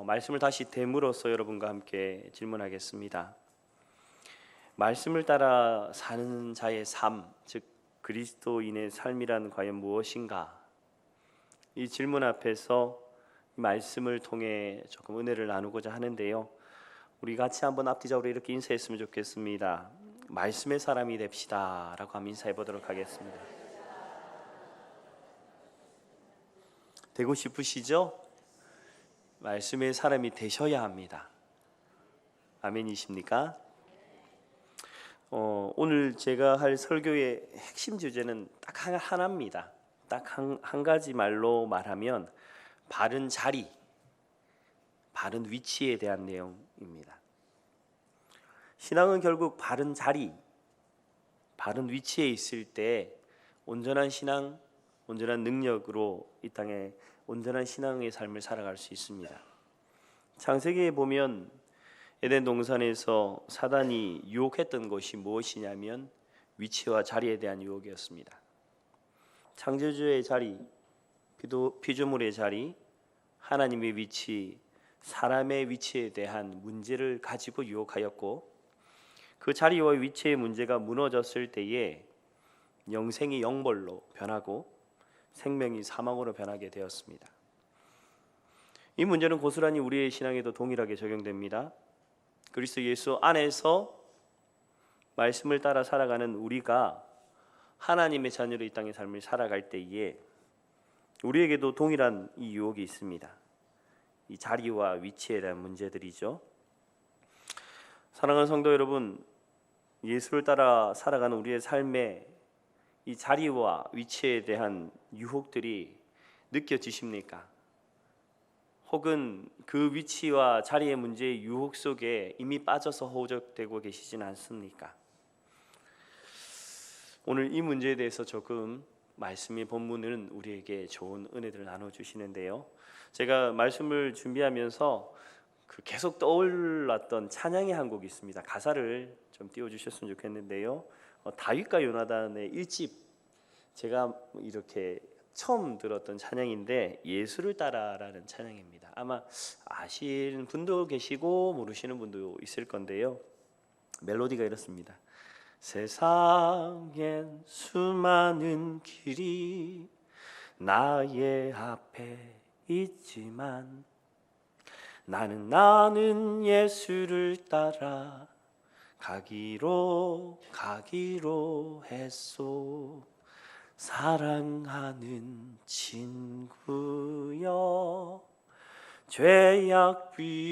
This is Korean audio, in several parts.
말씀을 다시 됨으로써 여러분과 함께 질문하겠습니다. 말씀을 따라 사는 자의 삶, 즉 그리스도인의 삶이란 과연 무엇인가? 이 질문 앞에서 말씀을 통해 조금 은혜를 나누고자 하는데요. 우리 같이 한번 앞뒤적으로 이렇게 인사했으면 좋겠습니다. 말씀의 사람이 됩시다 라고 한번 인사해 보도록 하겠습니다. 되고 싶으시죠? 말씀의 사람이 되셔야 합니다. 아멘이십니까? 오늘 제가 할 설교의 핵심 주제는 딱 하나입니다. 딱 한 가지 말로 말하면 바른 자리, 바른 위치에 대한 내용입니다. 신앙은 결국 바른 자리, 바른 위치에 있을 때 온전한 신앙, 온전한 능력으로 이 땅에 온전한 신앙의 삶을 살아갈 수 있습니다. 창세기에 보면 에덴 동산에서 사단이 유혹했던 것이 무엇이냐면 위치와 자리에 대한 유혹이었습니다. 창조주의 자리, 피조물의 자리, 하나님의 위치, 사람의 위치에 대한 문제를 가지고 유혹하였고, 그 자리와 위치의 문제가 무너졌을 때에 영생이 영벌로 변하고 생명이 사망으로 변하게 되었습니다. 이 문제는 고스란히 우리의 신앙에도 동일하게 적용됩니다. 그리스도 예수 안에서 말씀을 따라 살아가는 우리가 하나님의 자녀로 이 땅의 삶을 살아갈 때에 우리에게도 동일한 이 유혹이 있습니다. 이 자리와 위치에 대한 문제들이죠. 사랑하는 성도 여러분, 예수를 따라 살아가는 우리의 삶에 이 자리와 위치에 대한 유혹들이 느껴지십니까? 혹은 그 위치와 자리의 문제의 유혹 속에 이미 빠져서 허우적대고 계시진 않습니까? 오늘 이 문제에 대해서 조금 말씀의 본문은 우리에게 좋은 은혜들을 나눠주시는데요. 제가 말씀을 준비하면서 계속 떠올랐던 찬양의 한 곡이 있습니다. 가사를 좀 띄워주셨으면 좋겠는데요. 다윗과 요나단의 1집, 제가 이렇게 처음 들었던 찬양인데 예수를 따라라는 찬양입니다. 아마 아시는 분도 계시고 모르시는 분도 있을 건데요. 멜로디가 이렇습니다. 세상엔 수많은 길이 나의 앞에 있지만 나는 예수를 따라 가기로 했소. 사랑하는 친구여, 죄악비를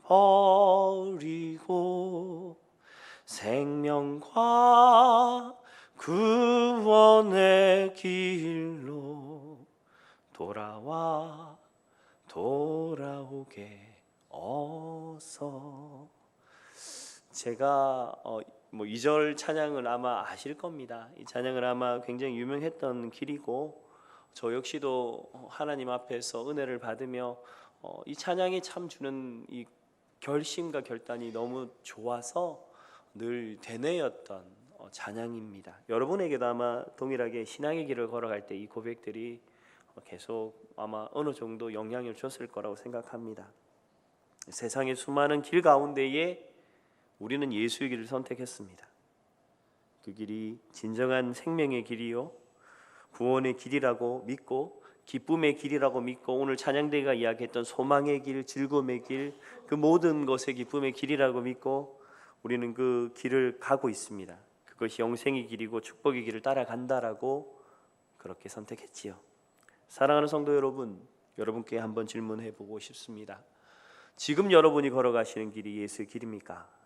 버리고 생명과 구원의 길로 돌아오게 어서. 제가 2절 찬양을 아마 아실 겁니다. 이 찬양을 아마 굉장히 유명했던 길이고, 저 역시도 하나님 앞에서 은혜를 받으며 이 찬양이 참 주는 이 결심과 결단이 너무 좋아서 늘 되뇌였던 찬양입니다. 여러분에게도 아마 동일하게 신앙의 길을 걸어갈 때 이 고백들이 계속 아마 어느 정도 영향을 줬을 거라고 생각합니다. 세상의 수많은 길 가운데에 우리는 예수의 길을 선택했습니다. 그 길이 진정한 생명의 길이요, 구원의 길이라고 믿고 기쁨의 길이라고 믿고, 오늘 찬양대가 이야기했던 소망의 길, 즐거움의 길, 그 모든 것의 기쁨의 길이라고 믿고 우리는 그 길을 가고 있습니다. 그것이 영생의 길이고 축복의 길을 따라간다라고 그렇게 선택했지요. 사랑하는 성도 여러분, 여러분께 한번 질문해 보고 싶습니다. 지금 여러분이 걸어가시는 길이 예수의 길입니까?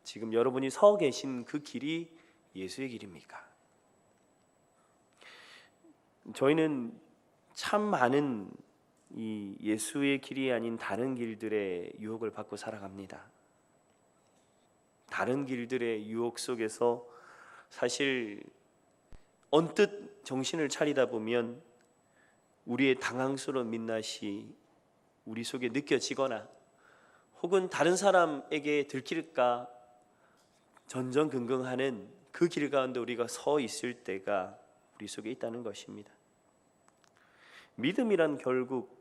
지금 여러분이 서 계신 그 길이 예수의 길입니까? 저희는 참 많은 이 예수의 길이 아닌 다른 길들의 유혹을 받고 살아갑니다. 다른 길들의 유혹 속에서 사실 언뜻 정신을 차리다 보면 우리의 당황스러운 민낯이 우리 속에 느껴지거나, 혹은 다른 사람에게 들킬까 전전긍긍하는 그 길 가운데 우리가 서 있을 때가 우리 속에 있다는 것입니다. 믿음이란 결국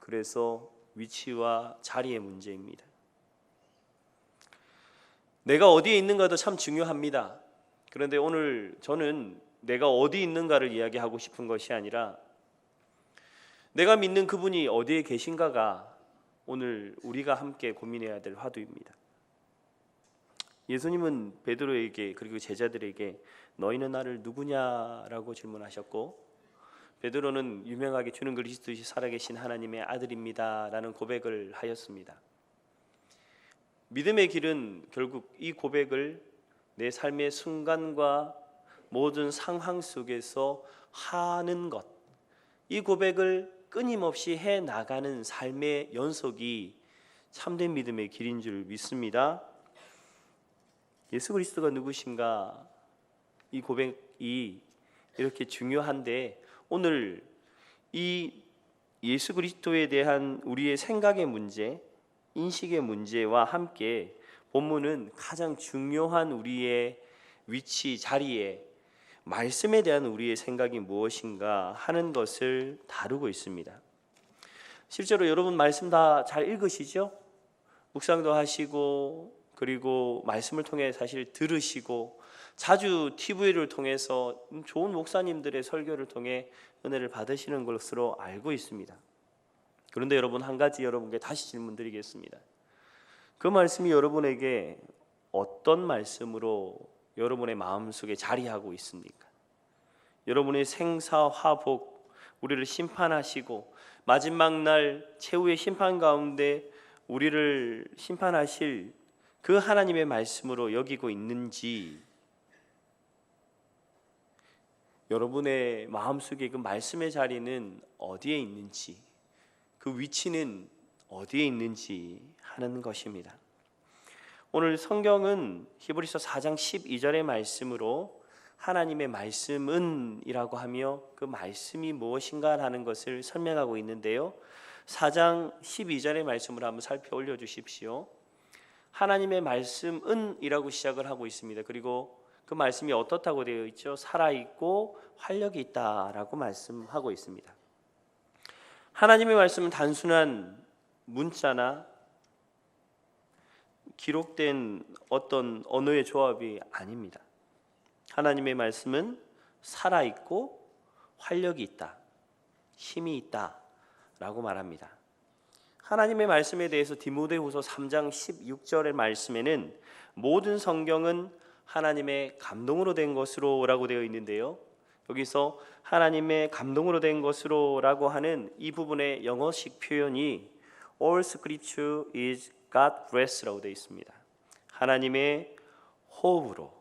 그래서 위치와 자리의 문제입니다. 내가 어디에 있는가도 참 중요합니다. 그런데 오늘 저는 내가 어디 있는가를 이야기하고 싶은 것이 아니라 내가 믿는 그분이 어디에 계신가가 오늘 우리가 함께 고민해야 될 화두입니다. 예수님은 베드로에게 그리고 제자들에게 너희는 나를 누구냐라고 질문하셨고, 베드로는 유명하게 주는 그리스도시 살아계신 하나님의 아들입니다 라는 고백을 하였습니다. 믿음의 길은 결국 이 고백을 내 삶의 순간과 모든 상황 속에서 하는 것, 이 고백을 끊임없이 해 나가는 삶의 연속이 참된 믿음의 길인 줄 믿습니다. 예수 그리스도가 누구신가, 이 고백이 이렇게 중요한데, 오늘 이 예수 그리스도에 대한 우리의 생각의 문제, 인식의 문제와 함께 본문은 가장 중요한 우리의 위치, 자리에 말씀에 대한 우리의 생각이 무엇인가 하는 것을 다루고 있습니다. 실제로 여러분 말씀 다 잘 읽으시죠? 묵상도 하시고 그리고 말씀을 통해 사실 들으시고 자주 TV를 통해서 좋은 목사님들의 설교를 통해 은혜를 받으시는 것으로 알고 있습니다. 그런데 여러분, 한 가지 여러분께 다시 질문드리겠습니다. 그 말씀이 여러분에게 어떤 말씀으로 여러분의 마음속에 자리하고 있습니까? 여러분의 생사화복, 우리를 심판하시고 마지막 날 최후의 심판 가운데 우리를 심판하실 그 하나님의 말씀으로 여기고 있는지, 여러분의 마음속에 그 말씀의 자리는 어디에 있는지, 그 위치는 어디에 있는지 하는 것입니다. 오늘 성경은 히브리서 4장 12절의 말씀으로 하나님의 말씀은 이라고 하며 그 말씀이 무엇인가 하는 것을 설명하고 있는데요, 4장 12절의 말씀을 한번 살펴 올려주십시오. 하나님의 말씀은 이라고 시작을 하고 있습니다. 그리고 그 말씀이 어떻다고 되어 있죠? 살아있고 활력이 있다라고 말씀하고 있습니다. 하나님의 말씀은 단순한 문자나 기록된 어떤 언어의 조합이 아닙니다. 하나님의 말씀은 살아있고 활력이 있다, 힘이 있다라고 말합니다. 하나님의 말씀에 대해서 디모데후서 3장 16절의 말씀에는 모든 성경은 하나님의 감동으로 된 것으로 라고 되어 있는데요, 여기서 하나님의 감동으로 된 것으로 라고 하는 이 부분의 영어식 표현이 All Scripture is God breath라고 되어 있습니다. 하나님의 호흡으로,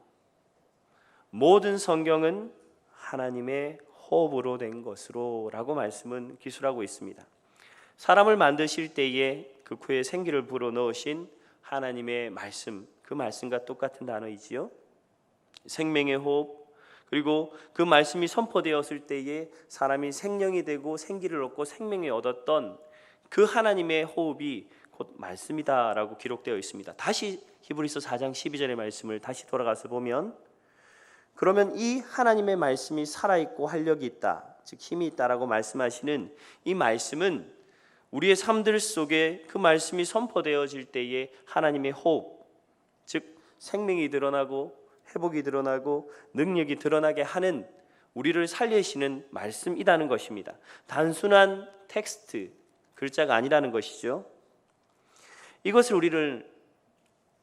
모든 성경은 하나님의 호흡으로 된 것으로 라고 말씀은 기술하고 있습니다. 사람을 만드실 때에 그 코에 생기를 불어넣으신 하나님의 말씀, 그 말씀과 똑같은 단어이지요. 생명의 호흡, 그리고 그 말씀이 선포되었을 때에 사람이 생명이 되고 생기를 얻고 생명이 얻었던 그 하나님의 호흡이 곧 말씀이다라고 기록되어 있습니다. 다시 히브리서 4장 12절의 말씀을 다시 돌아가서 보면, 그러면 이 하나님의 말씀이 살아있고 활력이 있다, 즉 힘이 있다라고 말씀하시는 이 말씀은 우리의 삶들 속에 그 말씀이 선포되어질 때에 하나님의 호흡, 즉 생명이 드러나고 회복이 드러나고 능력이 드러나게 하는, 우리를 살리시는 말씀이라는 것입니다. 단순한 텍스트, 글자가 아니라는 것이죠. 이것을 우리를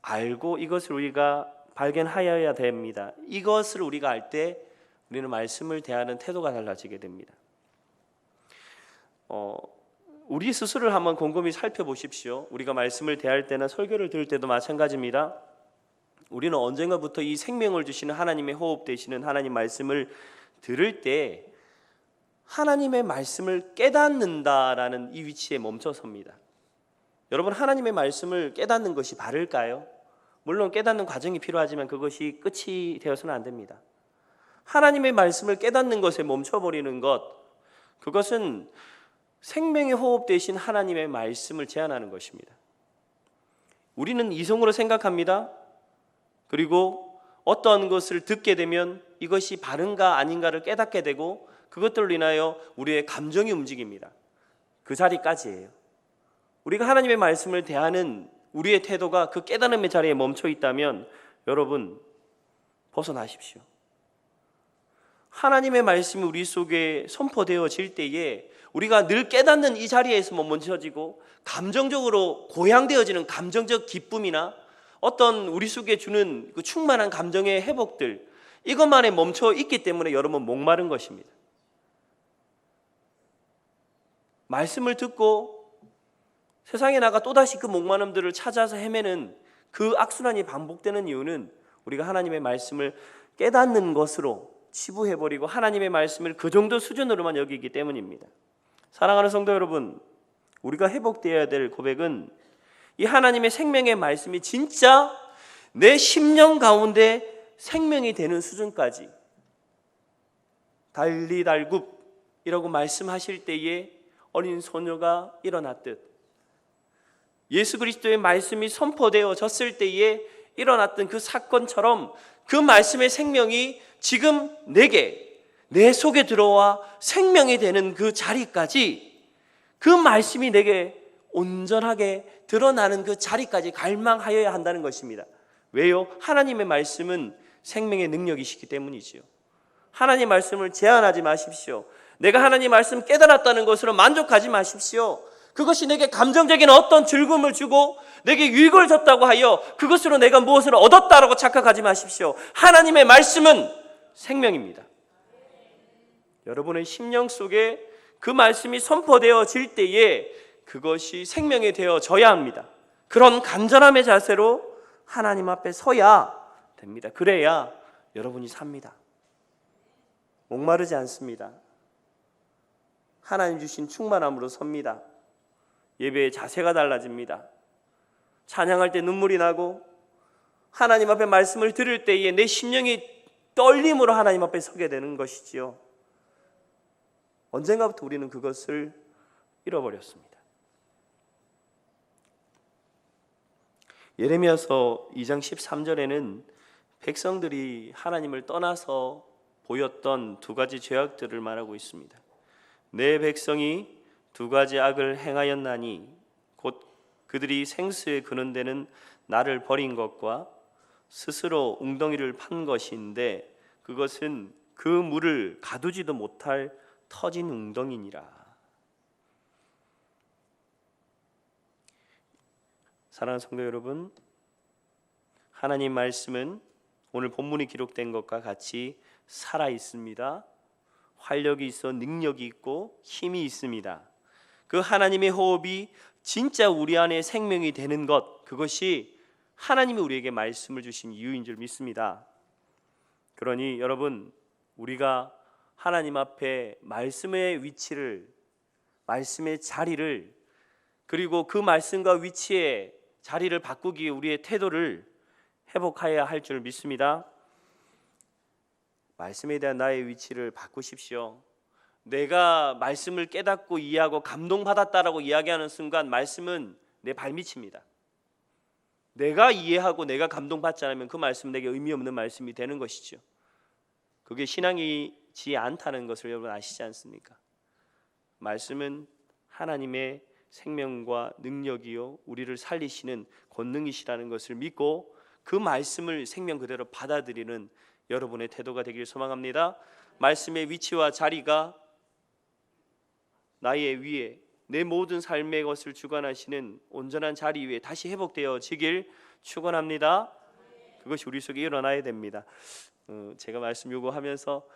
알고 이것을 우리가 발견하여야 됩니다. 이것을 우리가 알 때 우리는 말씀을 대하는 태도가 달라지게 됩니다. 우리 스스로를 한번 곰곰이 살펴보십시오. 우리가 말씀을 대할 때나 설교를 들을 때도 마찬가지입니다. 우리는 언젠가부터 이 생명을 주시는 하나님의 호흡 되시는 하나님 말씀을 들을 때 하나님의 말씀을 깨닫는다라는 이 위치에 멈춰섭니다. 여러분, 하나님의 말씀을 깨닫는 것이 바를까요? 물론 깨닫는 과정이 필요하지만 그것이 끝이 되어서는 안 됩니다. 하나님의 말씀을 깨닫는 것에 멈춰버리는 것, 그것은 생명의 호흡 되신 하나님의 말씀을 제한하는 것입니다. 우리는 이성으로 생각합니다. 그리고 어떠한 것을 듣게 되면 이것이 바른가 아닌가를 깨닫게 되고 그것들로 인하여 우리의 감정이 움직입니다. 그 자리까지예요. 우리가 하나님의 말씀을 대하는 우리의 태도가 그 깨달음의 자리에 멈춰 있다면 여러분 벗어나십시오. 하나님의 말씀이 우리 속에 선포되어질 때에 우리가 늘 깨닫는 이 자리에서만 멈춰지고 감정적으로 고양되어지는 감정적 기쁨이나 어떤 우리 속에 주는 그 충만한 감정의 회복들, 이것만에 멈춰 있기 때문에 여러분 목마른 것입니다. 말씀을 듣고 세상에 나가 또다시 그 목마름들을 찾아서 헤매는 그 악순환이 반복되는 이유는 우리가 하나님의 말씀을 깨닫는 것으로 치부해버리고 하나님의 말씀을 그 정도 수준으로만 여기기 때문입니다. 사랑하는 성도 여러분, 우리가 회복되어야 될 고백은 이 하나님의 생명의 말씀이 진짜 내 심령 가운데 생명이 되는 수준까지 달리달굽이라고 말씀하실 때에 어린 소녀가 일어났듯 예수 그리스도의 말씀이 선포되어졌을 때에 일어났던 그 사건처럼 그 말씀의 생명이 지금 내게 내 속에 들어와 생명이 되는 그 자리까지, 그 말씀이 내게 온전하게 드러나는 그 자리까지 갈망하여야 한다는 것입니다. 왜요? 하나님의 말씀은 생명의 능력이시기 때문이지요. 하나님 말씀을 제한하지 마십시오. 내가 하나님 말씀 깨달았다는 것으로 만족하지 마십시오. 그것이 내게 감정적인 어떤 즐거움을 주고 내게 유익을 줬다고 하여 그것으로 내가 무엇을 얻었다라고 착각하지 마십시오. 하나님의 말씀은 생명입니다. 여러분의 심령 속에 그 말씀이 선포되어질 때에 그것이 생명이 되어져야 합니다. 그런 간절함의 자세로 하나님 앞에 서야 됩니다. 그래야 여러분이 삽니다. 목마르지 않습니다. 하나님 주신 충만함으로 섭니다. 예배의 자세가 달라집니다. 찬양할 때 눈물이 나고 하나님 앞에 말씀을 들을 때에 내 심령이 떨림으로 하나님 앞에 서게 되는 것이지요. 언젠가부터 우리는 그것을 잃어버렸습니다. 예레미야서 2장 13절에는 백성들이 하나님을 떠나서 보였던 두 가지 죄악들을 말하고 있습니다. 내 백성이 두 가지 악을 행하였나니 곧 그들이 생수에 그는 데는 나를 버린 것과 스스로 웅덩이를 판 것인데 그것은 그 물을 가두지도 못할 터진 웅덩이니라. 사랑하는 성도 여러분, 하나님 말씀은 오늘 본문이 기록된 것과 같이 살아 있습니다. 활력이 있어 능력이 있고 힘이 있습니다. 그 하나님의 호흡이 진짜 우리 안에 생명이 되는 것, 그것이 하나님이 우리에게 말씀을 주신 이유인 줄 믿습니다. 그러니 여러분, 우리가 하나님 앞에 말씀의 위치를, 말씀의 자리를, 그리고 그 말씀과 위치의 자리를 바꾸기 위해 우리의 태도를 회복해야 할 줄 믿습니다. 말씀에 대한 나의 위치를 바꾸십시오. 내가 말씀을 깨닫고 이해하고 감동받았다라고 이야기하는 순간 말씀은 내 발밑입니다. 내가 이해하고 내가 감동받지 않으면 그 말씀은 내게 의미 없는 말씀이 되는 것이죠. 그게 신앙이지 않다는 것을 여러분 아시지 않습니까? 말씀은 하나님의 생명과 능력이요 우리를 살리시는 권능이시라는 것을 믿고 그 말씀을 생명 그대로 받아들이는 여러분의 태도가 되길 소망합니다. 말씀의 위치와 자리가 나의 위에 내 모든 삶의 것을 주관하시는 온전한 자리 위에 다시 회복되어지길 축원합니다. 그것이 우리 속에 일어나야 됩니다. 제가 말씀 요구하면서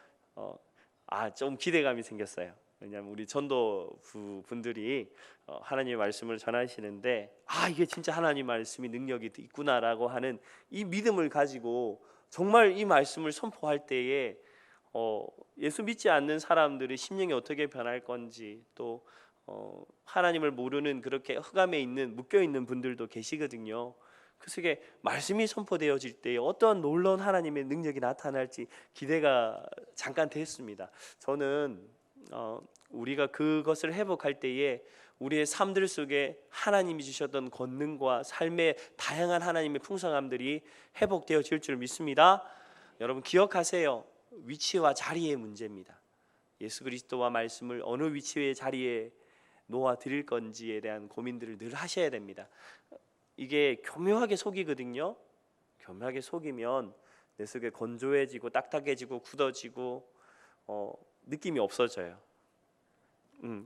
좀 기대감이 생겼어요. 왜냐하면 우리 전도부 분들이 하나님의 말씀을 전하시는데 이게 진짜 하나님 말씀이 능력이 있구나라고 하는 이 믿음을 가지고 정말 이 말씀을 선포할 때에 예수 믿지 않는 사람들의 심령이 어떻게 변할 건지, 또 하나님을 모르는 그렇게 흑암에 있는 묶여있는 분들도 계시거든요. 그 속에 말씀이 선포되어질 때 어떤 놀라운 하나님의 능력이 나타날지 기대가 잠깐 됐습니다. 저는 우리가 그것을 회복할 때에 우리의 삶들 속에 하나님이 주셨던 권능과 삶의 다양한 하나님의 풍성함들이 회복되어질 줄 믿습니다. 여러분 기억하세요. 위치와 자리의 문제입니다. 예수 그리스도와 말씀을 어느 위치의 자리에 놓아 드릴 건지에 대한 고민들을 늘 하셔야 됩니다. 이게 교묘하게 속이거든요. 교묘하게 속이면 내 속에 건조해지고 딱딱해지고 굳어지고 느낌이 없어져요.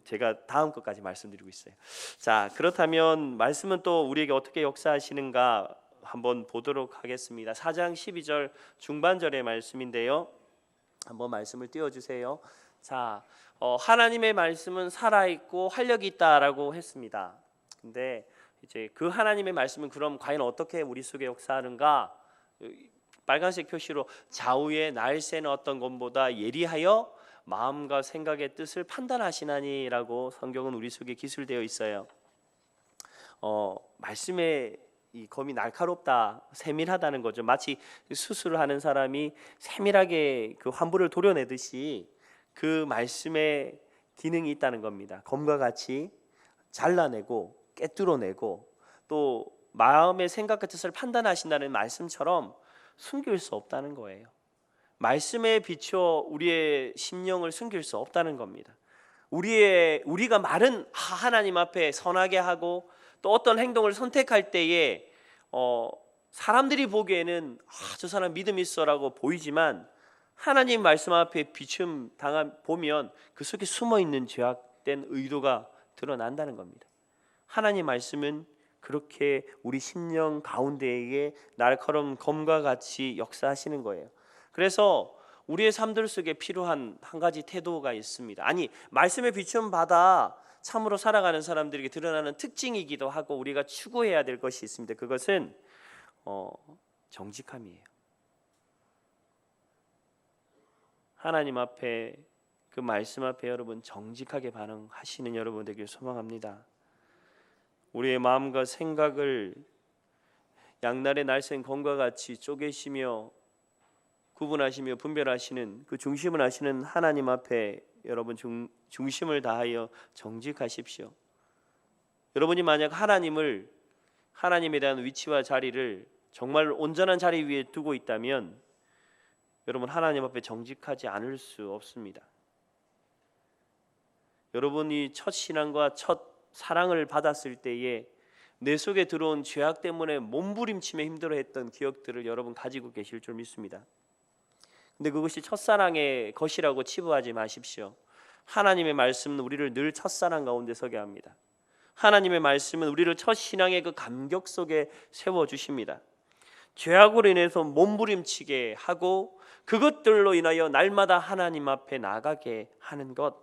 제가 다음 것까지 말씀드리고 있어요. 자, 그렇다면 말씀은 또 우리에게 어떻게 역사하시는가 한번 보도록 하겠습니다. 4장 12절 중반절의 말씀인데요. 한번 말씀을 띄워주세요. 자, 하나님의 말씀은 살아있고 활력이 있다라고 했습니다. 근데 이제 그 하나님의 말씀은 그럼 과연 어떻게 우리 속에 역사하는가? 빨간색 표시로 좌우의 날새는 어떤 것보다 예리하여 마음과 생각의 뜻을 판단하시나니라고 성경은 우리 속에 기술되어 있어요. 말씀의 이 검이 날카롭다, 세밀하다는 거죠. 마치 수술을 하는 사람이 세밀하게 그 환부를 도려내듯이 그 말씀에 기능이 있다는 겁니다. 검과 같이 잘라내고 꿰뚫어내고 또 마음의 생각과 뜻을 판단하신다는 말씀처럼 숨길 수 없다는 거예요. 말씀에 비춰 우리의 심령을 숨길 수 없다는 겁니다. 우리가 말은 하나님 앞에 선하게 하고 또 어떤 행동을 선택할 때에 사람들이 보기에는 저 사람 믿음 있어라고 보이지만 하나님 말씀 앞에 비춤 보면 그 속에 숨어 있는 죄악된 의도가 드러난다는 겁니다. 하나님 말씀은 그렇게 우리 심령 가운데에 날카로운 검과 같이 역사하시는 거예요. 그래서 우리의 삶들 속에 필요한 한 가지 태도가 있습니다. 아니, 말씀에 비춤 받아 참으로 살아가는 사람들에게 드러나는 특징이기도 하고 우리가 추구해야 될 것이 있습니다. 그것은 정직함이에요. 하나님 앞에 그 말씀 앞에 여러분 정직하게 반응하시는 여러분 되길 소망합니다. 우리의 마음과 생각을 양날의 날쌘 검과 같이 쪼개시며 구분하시며 분별하시는 그 중심을 아시는 하나님 앞에 여러분 중심을 다하여 정직하십시오. 여러분이 만약 하나님에 대한 위치와 자리를 정말 온전한 자리 위에 두고 있다면 여러분 하나님 앞에 정직하지 않을 수 없습니다. 여러분이 첫 신앙과 첫 사랑을 받았을 때에 내 속에 들어온 죄악 때문에 몸부림치며 힘들어했던 기억들을 여러분 가지고 계실 줄 믿습니다. 근데 그것이 첫사랑의 것이라고 치부하지 마십시오. 하나님의 말씀은 우리를 늘 첫사랑 가운데 서게 합니다. 하나님의 말씀은 우리를 첫 신앙의 그 감격 속에 세워주십니다. 죄악으로 인해서 몸부림치게 하고 그것들로 인하여 날마다 하나님 앞에 나가게 하는 것,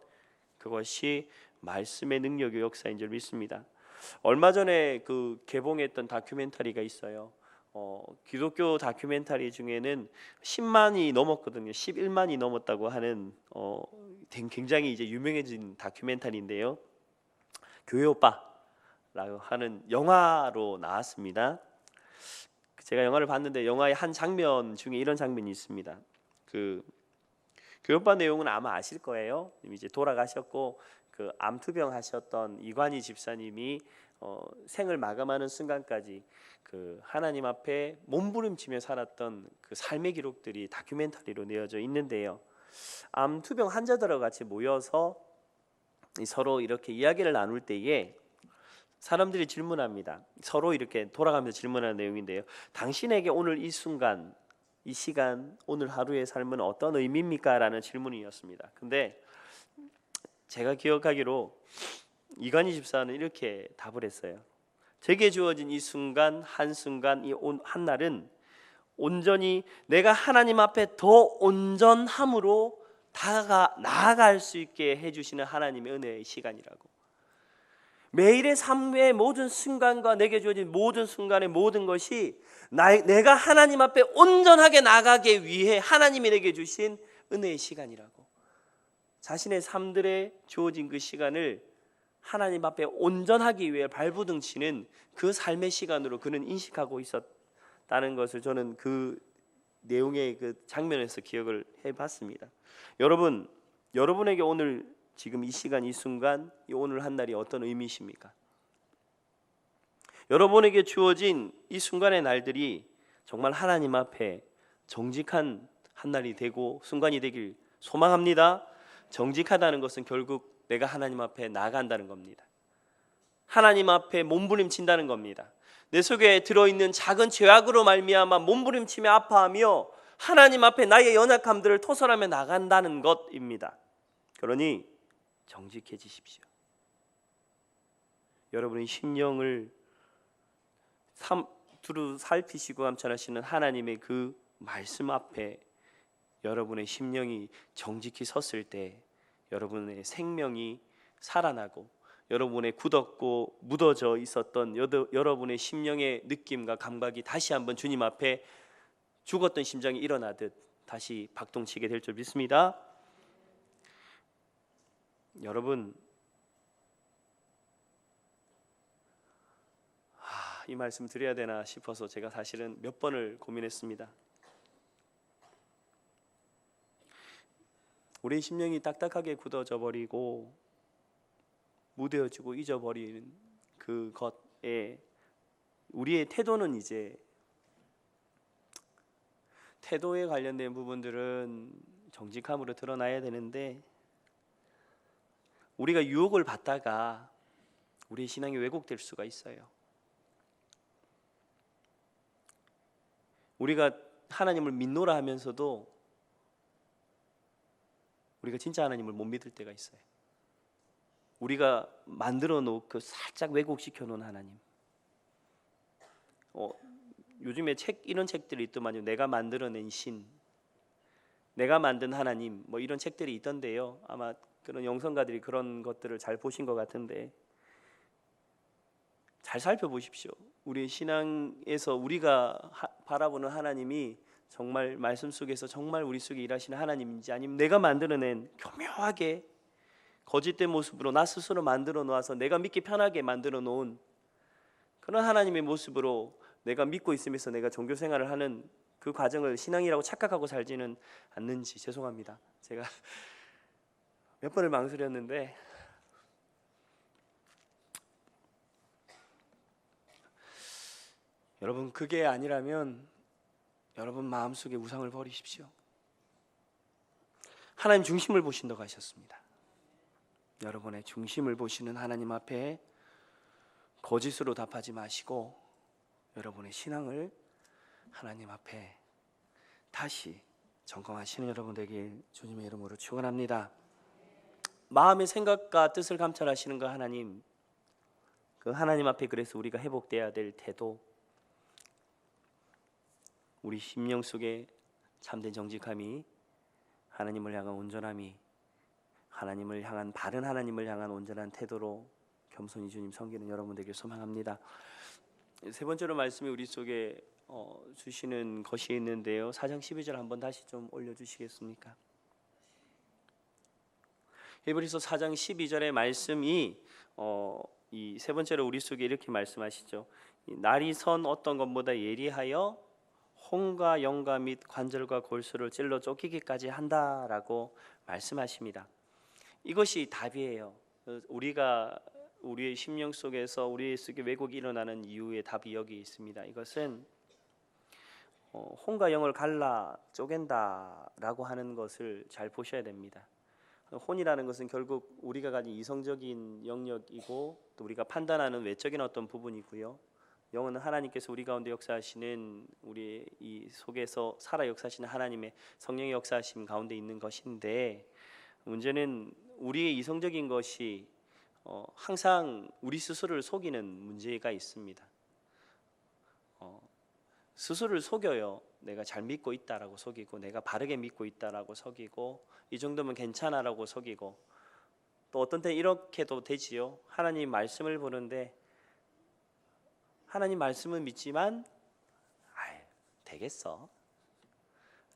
그것이 말씀의 능력의 역사인 줄 믿습니다. 얼마 전에 그 개봉했던 다큐멘터리가 있어요. 기독교 다큐멘터리 중에는 10만이 넘었거든요. 11만이 넘었다고 하는 굉장히 이제 유명해진 다큐멘터리인데요. 교회 오빠라고 하는 영화로 나왔습니다. 제가 영화를 봤는데 영화의 한 장면 중에 이런 장면이 있습니다. 그 교회 오빠 내용은 아마 아실 거예요. 이제 돌아가셨고 그 암투병 하셨던 이관희 집사님이 생을 마감하는 순간까지 그 하나님 앞에 몸부림치며 살았던 그 삶의 기록들이 다큐멘터리로 내어져 있는데요. 암투병 환자들과 같이 모여서 서로 이렇게 이야기를 나눌 때에 사람들이 질문합니다. 서로 이렇게 돌아가면서 질문하는 내용인데요. 당신에게 오늘 이 순간, 이 시간, 오늘 하루의 삶은 어떤 의미입니까? 라는 질문이었습니다. 근데 제가 기억하기로 이관희 집사는 이렇게 답을 했어요. 제게 주어진 이 순간, 한순간, 이 한날은 온전히 내가 하나님 앞에 더 온전함으로 나아갈 수 있게 해주시는 하나님의 은혜의 시간이라고. 매일의 삶의 모든 순간과 내게 주어진 모든 순간의 모든 것이 내가 하나님 앞에 온전하게 나가기 위해 하나님이 내게 주신 은혜의 시간이라고. 자신의 삶들에 주어진 그 시간을 하나님 앞에 온전하기 위해 발부둥치는 그 삶의 시간으로 그는 인식하고 있었다는 것을 저는 그 내용의 그 장면에서 기억을 해봤습니다. 여러분에게 오늘 지금 이 시간, 이 순간, 이 오늘 한 날이 어떤 의미이십니까? 여러분에게 주어진 이 순간의 날들이 정말 하나님 앞에 정직한 한 날이 되고 순간이 되길 소망합니다. 정직하다는 것은 결국 내가 하나님 앞에 나아간다는 겁니다. 하나님 앞에 몸부림친다는 겁니다. 내 속에 들어있는 작은 죄악으로 말미암아 몸부림치며 아파하며 하나님 앞에 나의 연약함들을 토설하며 나간다는 것입니다. 그러니 정직해지십시오. 여러분의 심령을 두루 살피시고 감찰하시는 하나님의 그 말씀 앞에 여러분의 심령이 정직히 섰을 때 여러분의 생명이 살아나고 여러분의 굳었고 묻어져 있었던 여러분의 심령의 느낌과 감각이 다시 한번 주님 앞에 죽었던 심장이 일어나듯 다시 박동치게 될 줄 믿습니다. 여러분, 이 말씀 드려야 되나 싶어서 제가 사실은 몇 번을 고민했습니다. 우리의 심령이 딱딱하게 굳어져 버리고 무뎌지고 잊어버리는 그것에 우리의 태도는 이제 태도에 관련된 부분들은 정직함으로 드러나야 되는데 우리가 유혹을 받다가 우리의 신앙이 왜곡될 수가 있어요. 우리가 하나님을 믿노라 하면서도 우리가 진짜 하나님을 못 믿을 때가 있어요. 우리가 만들어 놓고 살짝 왜곡시켜 놓은 하나님. 요즘에 이런 책들이 있더만요. 내가 만들어낸 신, 내가 만든 하나님, 뭐 이런 책들이 있던데요. 아마 그런 영성가들이 그런 것들을 잘 보신 것 같은데 잘 살펴보십시오. 우리의 신앙에서 우리가 바라보는 하나님이 정말 말씀 속에서 정말 우리 속에 일하시는 하나님인지 아니면 내가 만들어낸 교묘하게 거짓된 모습으로 나 스스로 만들어 놓아서 내가 믿기 편하게 만들어 놓은 그런 하나님의 모습으로 내가 믿고 있으면서 내가 종교 생활을 하는 그 과정을 신앙이라고 착각하고 살지는 않는지 죄송합니다. 제가 몇 번을 망설였는데 여러분, 그게 아니라면 여러분 마음속에 우상을 버리십시오. 하나님 중심을 보신다고 하셨습니다. 여러분의 중심을 보시는 하나님 앞에 거짓으로 답하지 마시고 여러분의 신앙을 하나님 앞에 다시 점검하시는 여러분 되길 주님의 이름으로 축원합니다. 마음의 생각과 뜻을 감찰하시는 그 하나님, 그 하나님 앞에 그래서 우리가 회복돼야 될 태도, 우리 심령 속에 참된 정직함이, 하나님을 향한 온전함이, 하나님을 향한 바른 하나님을 향한 온전한 태도로 겸손히 주님 섬기는 여러분 되길 소망합니다. 세 번째로 말씀이 우리 속에 주시는 것이 있는데요. 4장 12절 한번 다시 좀 올려주시겠습니까? 히브리서 4장 12절의 말씀이 이 세 번째로 우리 속에 이렇게 말씀하시죠. 날이 선 어떤 것보다 예리하여 혼과 영과 및 관절과 골수를 찔러 쫓기기까지 한다라고 말씀하십니다. 이것이 답이에요. 우리가 우리의 심령 속에서 우리 속에 왜곡이 일어나는 이유의 답이 여기 있습니다. 이것은 혼과 영을 갈라 쪼갠다라고 하는 것을 잘 보셔야 됩니다. 혼이라는 것은 결국 우리가 가진 이성적인 영역이고 또 우리가 판단하는 외적인 어떤 부분이고요. 영은 하나님께서 우리 가운데 역사하시는 우리 이 속에서 살아 역사하시는 하나님의 성령의 역사하심 가운데 있는 것인데 문제는 우리의 이성적인 것이 항상 우리 스스로를 속이는 문제가 있습니다. 스스로를 속여요. 내가 잘 믿고 있다라고 속이고 내가 바르게 믿고 있다라고 속이고 이 정도면 괜찮아라고 속이고 또 어떤 때 이렇게도 되지요. 하나님 말씀을 보는데 하나님 말씀은 믿지만 되겠어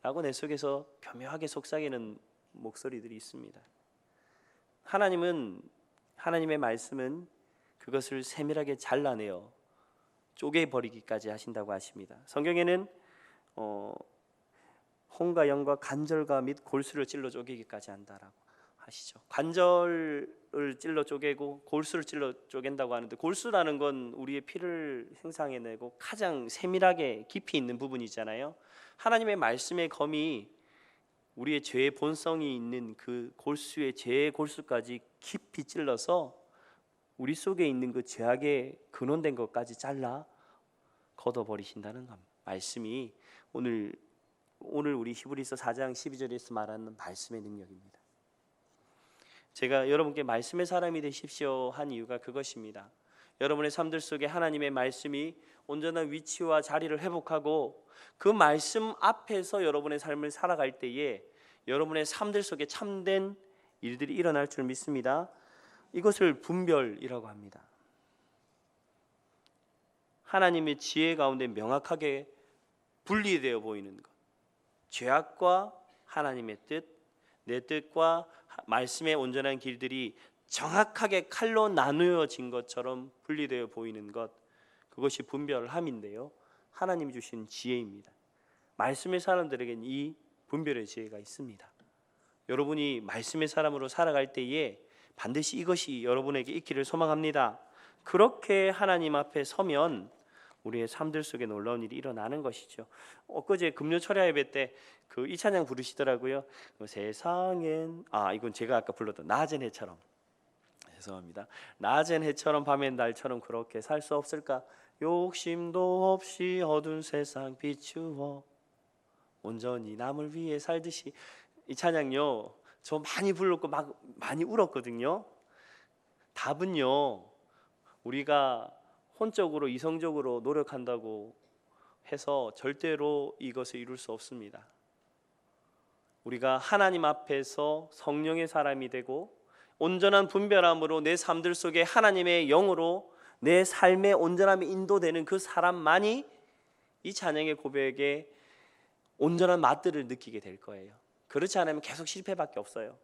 라고 내 속에서 교묘하게 속삭이는 목소리들이 있습니다. 하나님의 말씀은 그것을 세밀하게 잘라내어 쪼개버리기까지 하신다고 하십니다. 성경에는 혼과 영과 관절과 및 골수를 찔러 쪼개기까지 한다라고 하시죠. 관절을 찔러 쪼개고 골수를 찔러 쪼갠다고 하는데 골수라는 건 우리의 피를 생성해내고 가장 세밀하게 깊이 있는 부분이잖아요. 하나님의 말씀의 검이 우리의 죄의 본성이 있는 그 골수의 죄의 골수까지 깊이 찔러서 우리 속에 있는 그 죄악의 근원된 것까지 잘라 걷어버리신다는 말씀이 오늘 우리 히브리서 4장 12절에서 말하는 말씀의 능력입니다. 제가 여러분께 말씀의 사람이 되십시오 한 이유가 그것입니다. 여러분의 삶들 속에 하나님의 말씀이 온전한 위치와 자리를 회복하고 그 말씀 앞에서 여러분의 삶을 살아갈 때에 여러분의 삶들 속에 참된 일들이 일어날 줄 믿습니다. 이것을 분별이라고 합니다. 하나님의 지혜 가운데 명확하게 분리되어 보이는 것, 죄악과 하나님의 뜻, 내 뜻과 말씀의 온전한 길들이 정확하게 칼로 나누어진 것처럼 분리되어 보이는 것, 그것이 분별함인데요, 하나님이 주신 지혜입니다. 말씀의 사람들에게는 이 분별의 지혜가 있습니다. 여러분이 말씀의 사람으로 살아갈 때에 반드시 이것이 여러분에게 있기를 소망합니다. 그렇게 하나님 앞에 서면 우리의 삶들 속에 놀라운 일이 일어나는 것이죠. 엊그제 금요 철야 예배 때 이 찬양 부르시더라고요. 세상엔, 이건 제가 아까 불렀던 낮은 해처럼, 죄송합니다. 낮은 해처럼 밤엔 달처럼 그렇게 살 수 없을까? 욕심도 없이 어두운 세상 비추어 온전히 남을 위해 살듯이. 이 찬양요, 저 많이 불렀고 막 많이 울었거든요. 답은요, 우리가 혼적으로 이성적으로 노력한다고 해서 절대로 이것을 이룰 수 없습니다. 우리가 하나님 앞에서 성령의 사람이 되고 온전한 분별함으로 내 삶들 속에 하나님의 영으로 내 삶의 온전함이 인도되는 그 사람만이 이 찬양의 고백에 온전한 맛들을 느끼게 될 거예요. 그렇지 않으면 계속 실패밖에 없어요.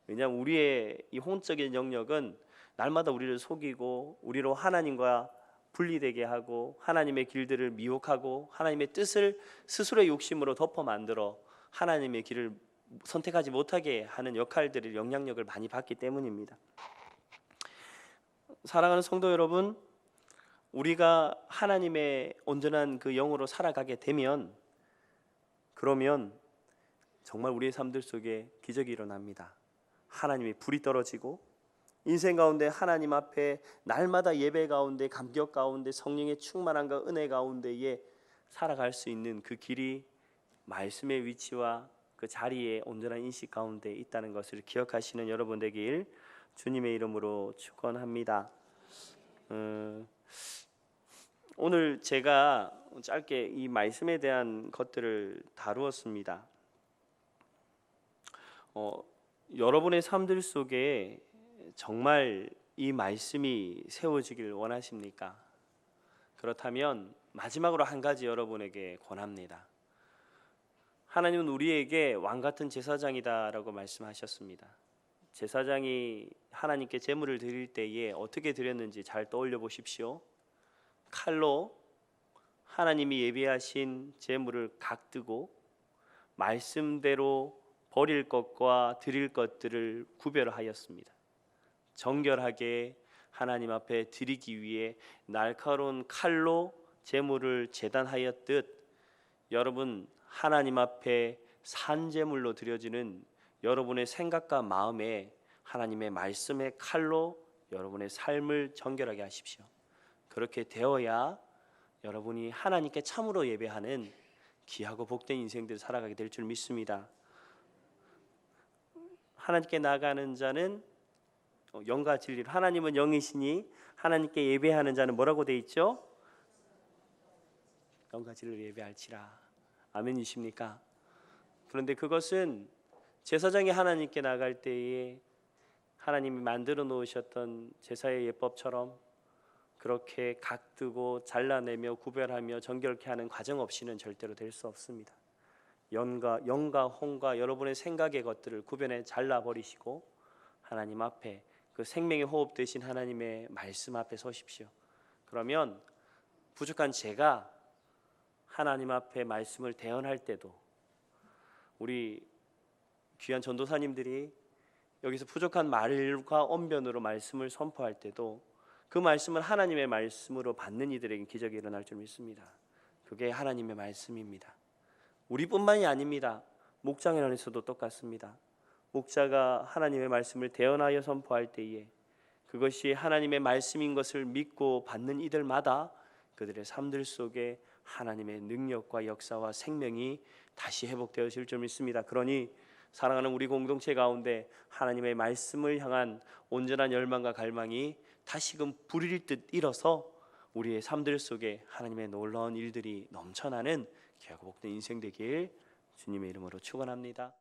왜냐하면 우리의 이 혼적인 영역은 날마다 우리를 속이고 우리로 하나님과 분리되게 하고 하나님의 길들을 미혹하고 하나님의 뜻을 스스로의 욕심으로 덮어 만들어 하나님의 길을 선택하지 못하게 하는 역할들을, 영향력을 많이 받기 때문입니다. 사랑하는 성도 여러분, 우리가 하나님의 온전한 그 영으로 살아가게 되면, 그러면 정말 우리의 삶들 속에 기적이 일어납니다. 하나님의 불이 떨어지고 인생 가운데 하나님 앞에 날마다 예배 가운데, 감격 가운데, 성령의 충만함과 은혜 가운데에 살아갈 수 있는 그 길이 말씀의 위치와 그 자리에 온전한 인식 가운데 있다는 것을 기억하시는 여러분 되길 주님의 이름으로 축원합니다. 오늘 제가 짧게 이 말씀에 대한 것들을 다루었습니다. 여러분의 삶들 속에 정말 이 말씀이 세워지길 원하십니까? 그렇다면 마지막으로 한 가지 여러분에게 권합니다. 하나님은 우리에게 왕같은 제사장이다라고 말씀하셨습니다. 제사장이 하나님께 제물을 드릴 때에 어떻게 드렸는지 잘 떠올려 보십시오. 칼로 하나님이 예비하신 제물을 각뜨고 말씀대로 버릴 것과 드릴 것들을 구별하였습니다. 정결하게 하나님 앞에 드리기 위해 날카로운 칼로 제물을 제단하였듯, 여러분 하나님 앞에 산제물로 드려지는 여러분의 생각과 마음에 하나님의 말씀의 칼로 여러분의 삶을 정결하게 하십시오. 그렇게 되어야 여러분이 하나님께 참으로 예배하는 귀하고 복된 인생들을 살아가게 될 줄 믿습니다. 하나님께 나가는 자는 영과 진리로, 하나님은 영이시니 하나님께 예배하는 자는 뭐라고 돼 있죠? 영과 진리로 예배할지라. 아멘이십니까? 그런데 그것은 제사장이 하나님께 나갈 때에 하나님이 만들어 놓으셨던 제사의 예법처럼 그렇게 각뜨고 잘라내며 구별하며 정결케 하는 과정 없이는 절대로 될 수 없습니다. 영과 혼과 여러분의 생각의 것들을 구별해 잘라버리시고 하나님 앞에, 그 생명의 호흡 되신 하나님의 말씀 앞에 서십시오. 그러면 부족한 제가 하나님 앞에 말씀을 대언할 때도, 우리 귀한 전도사님들이 여기서 부족한 말과 언변으로 말씀을 선포할 때도 그 말씀을 하나님의 말씀으로 받는 이들에게 기적이 일어날 줄 믿습니다. 그게 하나님의 말씀입니다. 우리뿐만이 아닙니다. 목장에서도 똑같습니다. 목자가 하나님의 말씀을 대언하여 선포할 때에 그것이 하나님의 말씀인 것을 믿고 받는 이들마다 그들의 삶들 속에 하나님의 능력과 역사와 생명이 다시 회복되어질 줄 믿습니다. 그러니 사랑하는 우리 공동체 가운데 하나님의 말씀을 향한 온전한 열망과 갈망이 다시금 불일 듯 일어서 우리의 삶들 속에 하나님의 놀라운 일들이 넘쳐나는 귀하고 복된 인생 되길 주님의 이름으로 축원합니다.